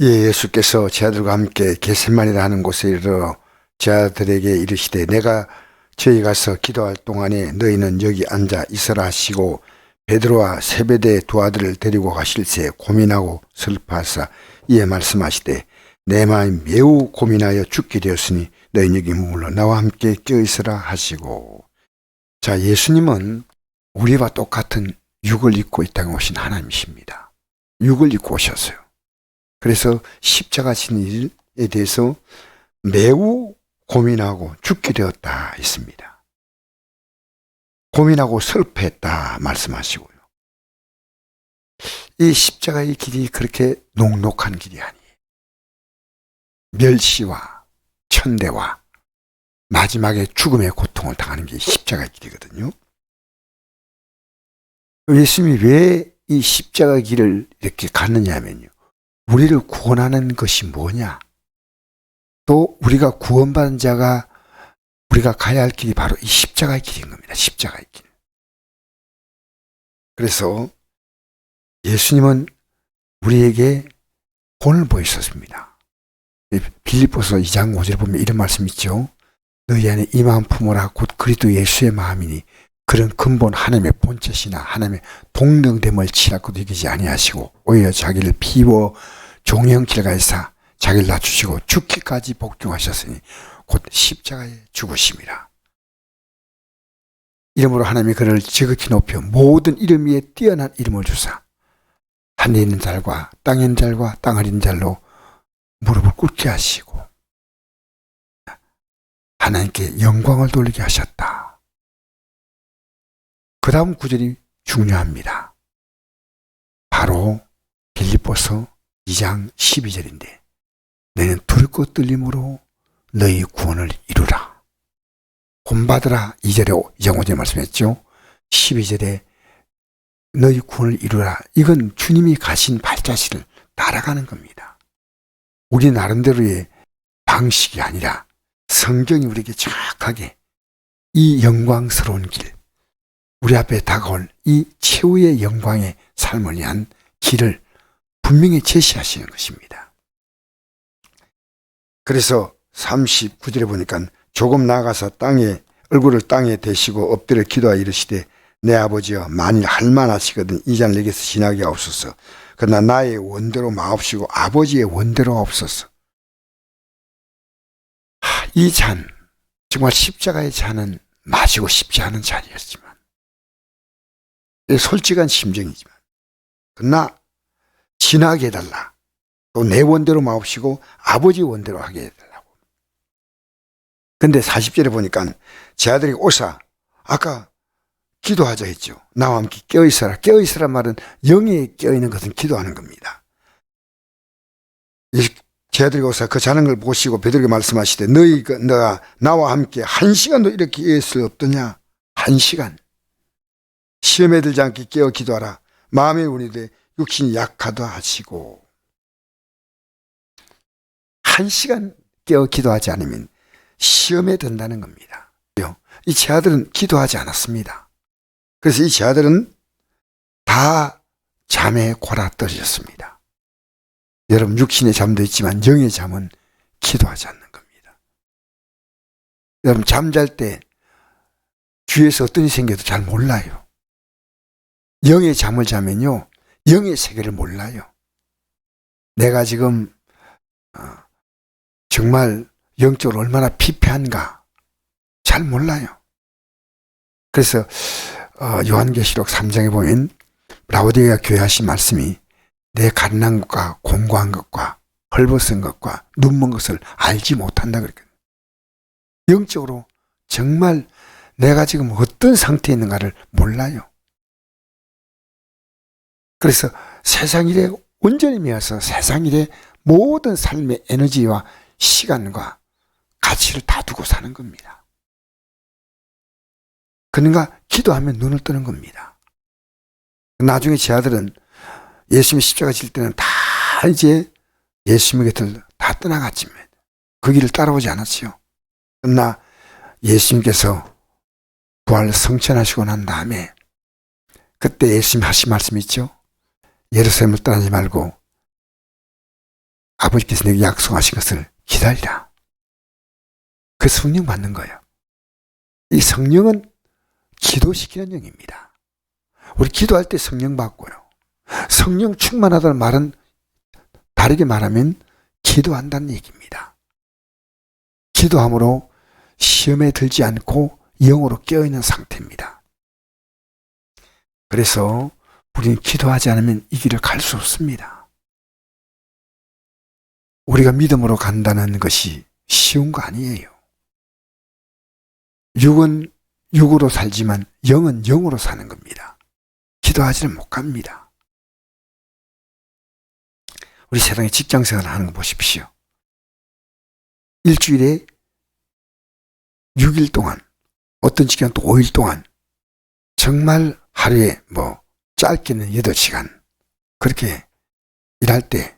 예수께서 제자들과 함께 겟세마니라는 곳에 이르러 제자들에게 이르시되 내가 저희 가서 기도할 동안에 너희는 여기 앉아 있으라 하시고 베드로와 세베대의 두 아들을 데리고 가실새 고민하고 슬퍼하사 이에 말씀하시되 내 마음이 매우 고민하여 죽게 되었으니 너희는 여기 머물러 나와 함께 껴있으라 하시고. 자, 예수님은 우리와 똑같은 육을 입고 이 땅에 오신 하나님이십니다. 육을 입고 오셨어요. 그래서 십자가 지는 일에 대해서 매우 고민하고 죽게 되었다 했습니다. 고민하고 슬퍼했다 말씀하시고요. 이 십자가의 길이 그렇게 녹록한 길이 아니에요. 멸시와 천대와 마지막에 죽음의 고통을 당하는 게 십자가의 길이거든요. 예수님이 왜 이 십자가 길을 이렇게 갔느냐 하면요, 우리를 구원하는 것이 뭐냐, 또 우리가 구원받은 자가 우리가 가야 할 길이 바로 이 십자가의 길인 겁니다. 십자가의 길. 그래서 예수님은 우리에게 본을 보이셨습니다. 빌립보서 2장 5절에 보면 이런 말씀 있죠. 너희 안에 이 마음 품어라 곧 그리스도 예수의 마음이니 그런 근본 하나님의 본체시나 하나님의 동등됨을 치닫고도 이기지 아니하시고 오히려 자기를 비워 종의 형체를 가지사 자기를 낮추시고 죽기까지 복종하셨으니 곧 십자가에 죽으심이라. 이름으로 하나님이 그를 지극히 높여 모든 이름 위에 뛰어난 이름을 주사 하늘에 있는 자들과 땅에 있는 자들과 땅 아래 있는 자들로 무릎을 꿇게 하시고 하나님께 영광을 돌리게 하셨다. 그 다음 구절이 중요합니다. 바로 빌립보서 2장 12절인데 너희는 두렵고 떨림으로 너희 구원을 이루라. 본받으라. 2장 5절에 말씀했죠. 12절에 너희 구원을 이루라. 이건 주님이 가신 발자취를 따라가는 겁니다. 우리 나름대로의 방식이 아니라 성경이 우리에게 정확하게 이 영광스러운 길, 우리 앞에 다가올 이 최후의 영광의 삶을 위한 길을 분명히 제시하시는 것입니다. 그래서 39절에 보니까 조금 나아가서 얼굴을 땅에 대시고 엎드려 기도하여 이르시되 내 아버지여 만일 할만하시거든 이 잔을 내게서 지나게 하옵소서. 그러나 나의 원대로 마옵시고 아버지의 원대로 하옵소서. 이 잔, 정말 십자가의 잔은 마시고 싶지 않은 잔이었지만 솔직한 심정이지만 그러나 지나게 해달라. 또 내 원대로 마옵시고 아버지 원대로 하게 해달라고. 근데 40절에 보니까 제 아들이 오사 아까 기도하자 했죠. 나와 함께 깨어있어라. 깨어있으란 말은 영에 깨어있는 것은 기도하는 겁니다. 제 아들이 오사 그 자는 걸 보시고 베드로에게 말씀하시되 너가 나와 함께 1시간도 이렇게 깨어있을 수 없더냐. 1시간. 시험에 들지 않게 깨어 기도하라. 마음의 운이되 육신이 약하다 하시고. 1시간 깨어 기도하지 않으면 시험에 든다는 겁니다. 이 제 아들은 기도하지 않았습니다. 그래서 이 제 아들은 다 잠에 골아떨어졌습니다. 여러분, 육신의 잠도 있지만 영의 잠은 기도하지 않는 겁니다. 여러분, 잠잘 때 주위에서 어떤 일이 생겨도 잘 몰라요. 영의 잠을 자면요, 영의 세계를 몰라요. 내가 지금 정말 영적으로 얼마나 피폐한가 잘 몰라요. 그래서 요한계시록 3장에 보면 라오디게아 교회 하신 말씀이 내 가난한 것과 공고한 것과 헐벗은 것과 눈먼 것을 알지 못한다 그랬거든요. 영적으로 정말 내가 지금 어떤 상태에 있는가를 몰라요. 그래서 세상 일에 온전히 매여서 세상 일에 모든 삶의 에너지와 시간과 가치를 다 두고 사는 겁니다. 그러니까 기도하면 눈을 뜨는 겁니다. 나중에 제 아들은 예수님이 십자가 질 때는 다 이제 예수님 곁을 다 떠나갔지만 그 길을 따라오지 않았지요. 그러나 예수님께서 부활 성천하시고 난 다음에 그때 예수님 하신 말씀 있죠. 예루살렘을 떠나지 말고 아버지께서 내게 약속하신 것을 기다리라. 그 성령 받는 거예요. 이 성령은 기도시키는 영입니다. 우리 기도할 때 성령 받고요. 성령 충만하다는 말은 다르게 말하면 기도한다는 얘기입니다. 기도함으로 시험에 들지 않고 영으로 깨어있는 상태입니다. 그래서 우리는 기도하지 않으면 이 길을 갈 수 없습니다. 우리가 믿음으로 간다는 것이 쉬운 거 아니에요. 육은 육으로 살지만 영은 영으로 사는 겁니다. 기도하지는 못 갑니다. 우리 세상에 직장생활 하는 거 보십시오. 일주일에 6일 동안, 어떤 직장은 또 5일 동안, 정말 하루에 짧게는 8시간 그렇게 일할 때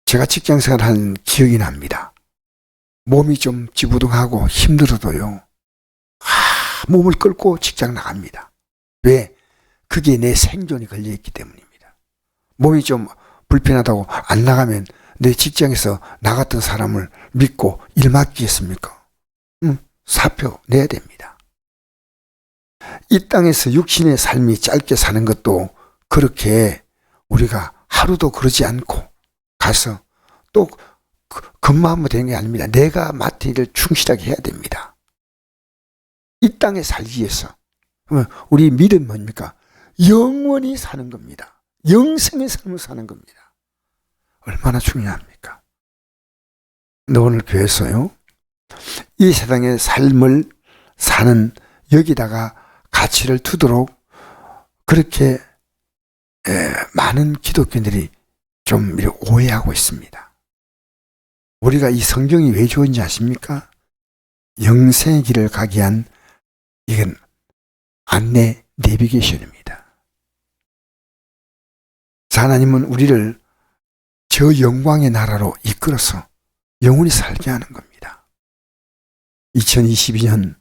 제가 직장생활 한 기억이 납니다. 몸이 좀 찌부둥하고 힘들어도요, 몸을 끌고 직장 나갑니다. 왜? 그게 내 생존이 걸려있기 때문입니다. 몸이 좀 불편하다고 안 나가면 내 직장에서 나갔던 사람을 믿고 일 맡기겠습니까? 사표 내야 됩니다. 이 땅에서 육신의 삶이 짧게 사는 것도 그렇게 우리가 하루도 그러지 않고 가서 또 근무하면 되는 게 아닙니다. 내가 맡은 일을 충실하게 해야 됩니다. 이 땅에 살기 위해서. 우리 믿음 뭡니까? 영원히 사는 겁니다. 영생의 삶을 사는 겁니다. 얼마나 중요합니까? 오늘 교회에서요, 이 세상의 삶을 사는 여기다가 가치를 두도록 그렇게 많은 기독교인들이 좀 오해하고 있습니다. 우리가 이 성경이 왜 좋은지 아십니까? 영생의 길을 가기 위한 이건 안내 내비게이션입니다. 하나님은 우리를 저 영광의 나라로 이끌어서 영원히 살게 하는 겁니다. 2022년,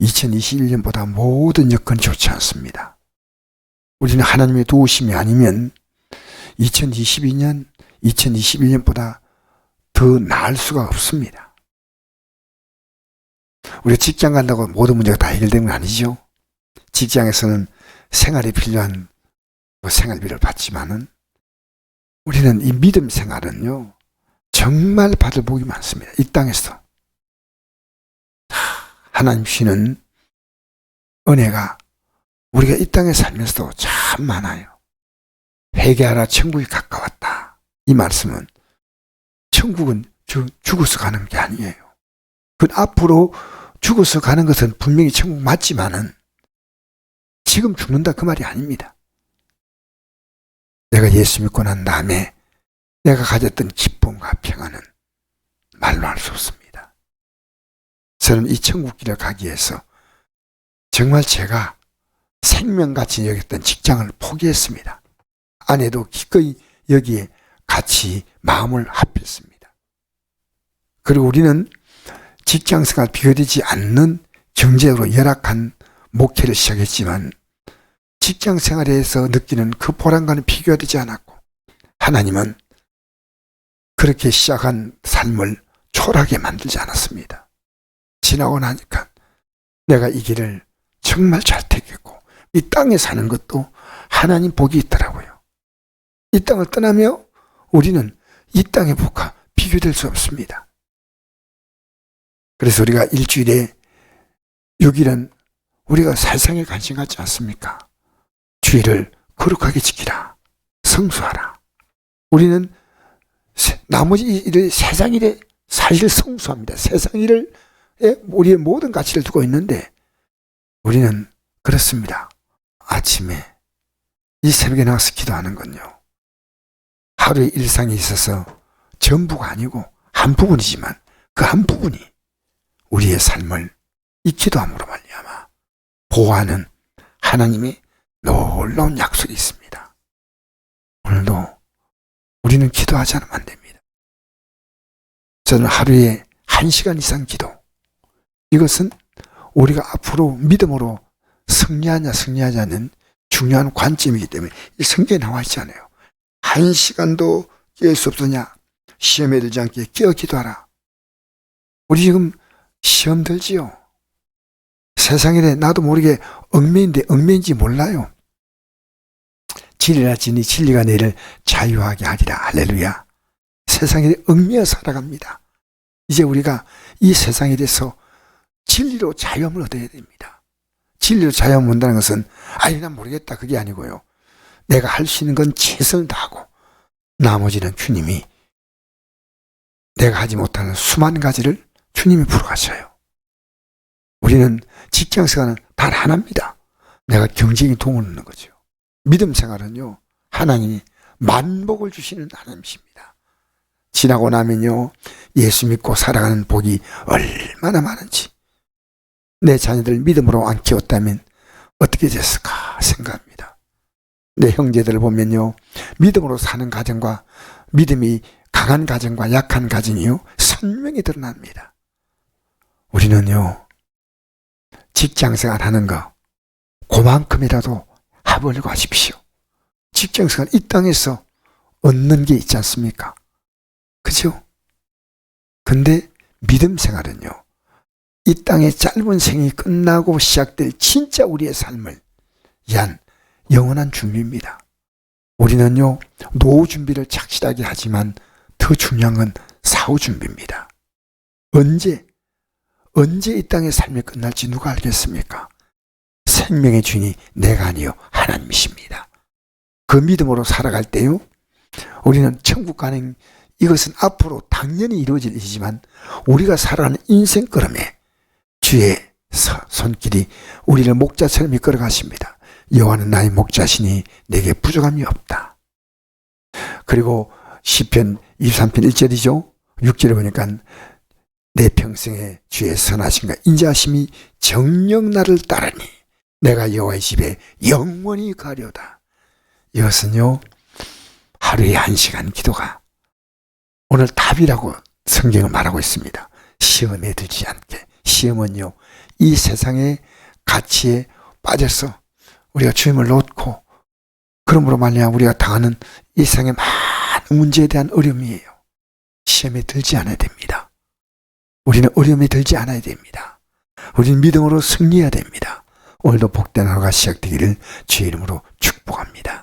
2021년보다 모든 여건이 좋지 않습니다. 우리는 하나님의 도우심이 아니면 2022년, 2021년보다 더 나을 수가 없습니다. 우리가 직장 간다고 모든 문제가 다 해결되는 건 아니죠. 직장에서는 생활에 필요한 생활비를 받지만은 우리는 이 믿음 생활은요, 정말 받을 복이 많습니다. 이 땅에서. 하나님 주시는 은혜가 우리가 이 땅에 살면서도 참 많아요. 회개하라, 천국이 가까웠다. 이 말씀은 천국은 죽어서 가는 게 아니에요. 그 앞으로 죽어서 가는 것은 분명히 천국 맞지만은 지금 죽는다 그 말이 아닙니다. 내가 예수 믿고 난 다음에 내가 가졌던 기쁨과 평안은 말로 할 수 없습니다. 저는 이 천국 길을 가기 위해서 정말 제가 생명같이 여겼던 직장을 포기했습니다. 아내도 기꺼이 여기에 같이 마음을 합했습니다. 그리고 우리는 직장생활 비교되지 않는 경제적으로 열악한 목회를 시작했지만 직장생활에서 느끼는 그 보람과는 비교가 되지 않았고, 하나님은 그렇게 시작한 삶을 초라하게 만들지 않았습니다. 지나고 나니까 내가 이 길을 정말 잘 택했고 이 땅에 사는 것도 하나님 복이 있더라고요. 이 땅을 떠나며 우리는 이 땅의 복과 비교될 수 없습니다. 그래서 우리가 일주일에 6일은 우리가 세상에 관심 갖지 않습니까? 주의를 거룩하게 지키라, 성수하라. 우리는 나머지 일을 세상 일에 사실 성수합니다. 세상 일에 우리의 모든 가치를 두고 있는데 우리는 그렇습니다. 아침에 이 새벽에 나와서 기도하는 건요, 하루의 일상에 있어서 전부가 아니고 한 부분이지만 그 한 부분이 우리의 삶을 이 기도함으로 말미암아 보호하는 하나님의 놀라운 약속이 있습니다. 오늘도 우리는 기도하지 않으면 안 됩니다. 저는 하루에 1시간 이상 기도, 이것은 우리가 앞으로 믿음으로 승리하냐 승리하지 않는 중요한 관점이기 때문에 이 성경에 나와 있지 않아요. 1시간도 깰 수 없느냐, 시험에 들지 않게 끼어 기도하라. 우리 지금 시험 들지요. 세상에 나도 모르게 얽매인데 얽매인지 몰라요. 진리라 지니 진리가 너희를 자유하게 하리라. 할렐루야. 세상에 얽매여 살아갑니다. 이제 우리가 이 세상에 대해서 진리로 자유함을 얻어야 됩니다. 진리로 자유함을 얻는다는 것은 난 모르겠다 그게 아니고요. 내가 할 수 있는 건 최선을 다하고 나머지는 주님이 내가 하지 못하는 수만 가지를 주님이 풀어가셔요. 우리는 직장생활은 단 하나입니다. 내가 경쟁에 도움을 얻는 거죠. 믿음 생활은요, 하나님이 만복을 주시는 하나님이십니다. 지나고 나면요, 예수 믿고 살아가는 복이 얼마나 많은지, 내 자녀들 믿음으로 안 키웠다면 어떻게 됐을까 생각합니다. 내 형제들을 보면요, 믿음으로 사는 가정과 믿음이 강한 가정과 약한 가정이요, 선명히 드러납니다. 우리는요, 직장생활 하는 거 그만큼이라도 해보려고 하십시오. 직장생활 이 땅에서 얻는 게 있지 않습니까? 그죠? 근데 믿음 생활은요, 이 땅의 짧은 생이 끝나고 시작될 진짜 우리의 삶을 위한 영원한 준비입니다. 우리는요, 노후 준비를 착실하게 하지만 더 중요한 건 사후 준비입니다. 언제 이 땅의 삶이 끝날지 누가 알겠습니까? 생명의 주인이 내가 아니요 하나님이십니다. 그 믿음으로 살아갈 때요, 우리는 천국 가는 이것은 앞으로 당연히 이루어질 일이지만 우리가 살아가는 인생 걸음에 주의 손길이 우리를 목자처럼 이끌어 가십니다. 여호와는 나의 목자시니 내게 부족함이 없다. 그리고 시편 23편 1절이죠. 6절에 보니까 내 평생에 주의 선하심과 인자하심이 정녕 나를 따르니 내가 여호와의 집에 영원히 가려다. 이것은요, 하루에 1시간 기도가 오늘 답이라고 성경은 말하고 있습니다. 시험에 들지 않게. 시험은요, 이 세상의 가치에 빠져서 우리가 주님을 놓고 그러므로 말미암아 우리가 당하는 이 세상의 많은 문제에 대한 어려움이에요. 시험에 들지 않아야 됩니다. 우리는 어려움에 들지 않아야 됩니다. 우리는 믿음으로 승리해야 됩니다. 오늘도 복된 하루가 시작되기를 주의 이름으로 축복합니다.